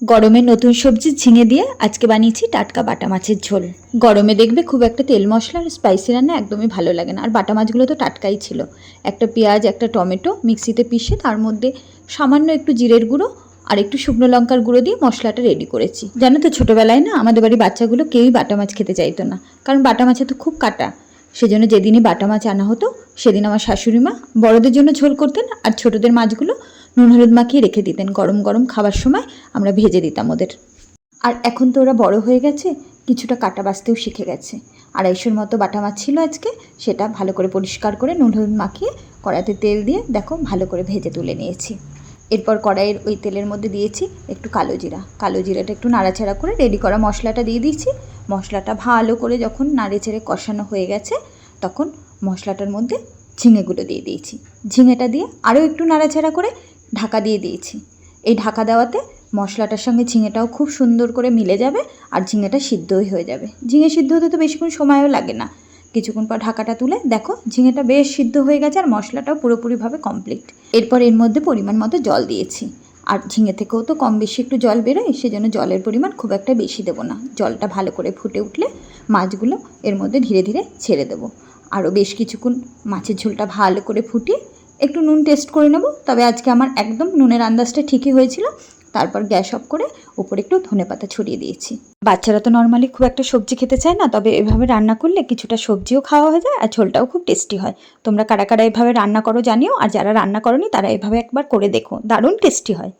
গরমের নতুন সবজি ঝিঙে দিয়ে আজকে বানিয়েছি টাটকা বাটা মাছের ঝোল। গরমে দেখবে খুব একটা তেল মশলা আর স্পাইসি রান্না একদমই ভালো লাগে না। আর বাটা মাছগুলো তো টাটকাই ছিল। একটা পেঁয়াজ, একটা টমেটো মিক্সিতে পিষে তার মধ্যে সামান্য একটু জিরের গুঁড়ো আর একটু শুকনো লঙ্কার গুঁড়ো দিয়ে মশলাটা রেডি করেছি। জানো তো, ছোটোবেলায় না আমাদের বাড়ির বাচ্চাগুলো কেউই বাটা মাছ খেতে চাইতো না, কারণ বাটা মাছে তো খুব কাটা। সেজন্য যেদিনই বাটা মাছ আনা হতো সেদিন আমার শাশুড়ি মা বড়দের জন্য ঝোল করতেন আর ছোটদের মাছগুলো নুন হলুদ মাখিয়ে রেখে দিতেন। গরম গরম খাবার সময় আমরা ভেজে দিতাম ওদের। আর এখন তো ওরা বড় হয়ে গেছে, কিছুটা কাটা বাছতেও শিখে গেছে। 250 মতো বাটা মাছ ছিল আজকে। সেটা ভালো করে পরিষ্কার করে নুন হলুদ মাখিয়ে কড়াইতে তেল দিয়ে দেখো ভালো করে ভেজে তুলে নিয়েছি। এরপর কড়াইয়ের ওই তেলের মধ্যে দিয়েছি একটু কালো জিরা। কালো জিরাটা একটু নাড়াচাড়া করে রেডি করা মশলাটা দিয়ে দিয়েছি। মশলাটা ভালো করে যখন নাড়েচেড়ে কষানো হয়ে গেছে তখন মশলাটার মধ্যে ঝিঙেগুলো দিয়ে দিয়েছি। ঝিঙেটা দিয়ে আরও একটু নাড়াচাড়া করে ঢাকা দিয়ে দিয়েছি। এই ঢাকা দেওয়াতে মশলাটার সঙ্গে ঝিঙেটাও খুব সুন্দর করে মিলে যাবে আর ঝিঙেটা সিদ্ধই হয়ে যাবে। ঝিঙে সিদ্ধ হতে তো বেশিক্ষণ সময়ও লাগে না। কিছুক্ষণ পর ঢাকাটা তুলে দেখো ঝিঙেটা বেশ সিদ্ধ হয়ে গেছে আর মশলাটাও পুরোপুরিভাবে কমপ্লিট। এরপর এর মধ্যে পরিমাণ মতো জল দিয়েছি। আর ঝিঙে থেকেও তো কম বেশি একটু জল বেরোয়, সেজন্য জলের পরিমাণ খুব একটা বেশি দেবো না। জলটা ভালো করে ফুটে উঠলে মাছগুলো এর মধ্যে ধীরে ধীরে ছেড়ে দেবো। আরও বেশ কিছুক্ষণ মাছের ঝোলটা ভালো করে ফুটিয়ে একটু নুন টেস্ট করে নেব। তবে আজকে আমার একদম নুনের আন্দাজটা ঠিকই হয়েছিল। তারপর গ্যাস অফ করে ওপরে একটু ধনেপাতা ছড়িয়ে দিয়েছি। বাচ্চারা তো নর্মালি খুব একটা সবজি খেতে চায় না, তবে এভাবে রান্না করলে কিছুটা সবজিও খাওয়া হয়ে যায় আর ঝোলটাও খুব টেস্টি হয়। তোমরা কারা কারা এভাবে রান্না করো জানিও, আর যারা রান্না করোনি তারা এভাবে একবার করে দেখো, দারুণ টেস্টি হয়।